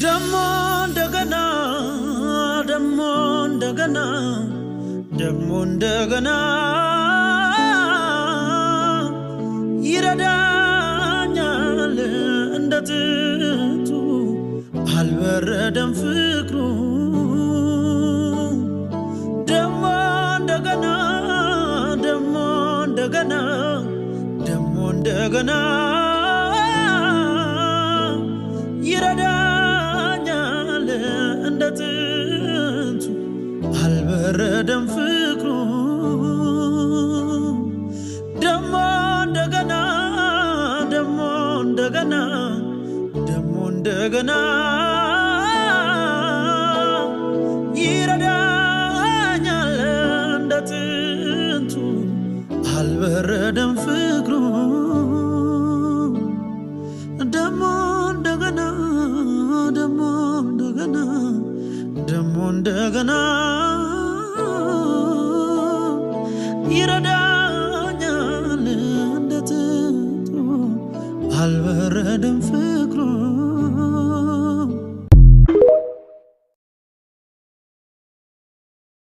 Demo ndagana, demo ndagana, demo ndagana. ይረዳኛል እንደጥንቱ አልበረደም ፍቅሩ ደሞ እንደገና ደሞ እንደገና ደሞ እንደገና ይረዳኛል እንደጥንቱ አልበረደም ፍቅሩ ደሞ እንደገና ይረዳኛል እንደጥንቱ አልበረደም ፍቅሩ ደሞ እንደገና ደሞ እንደገና ደሞ እንደገና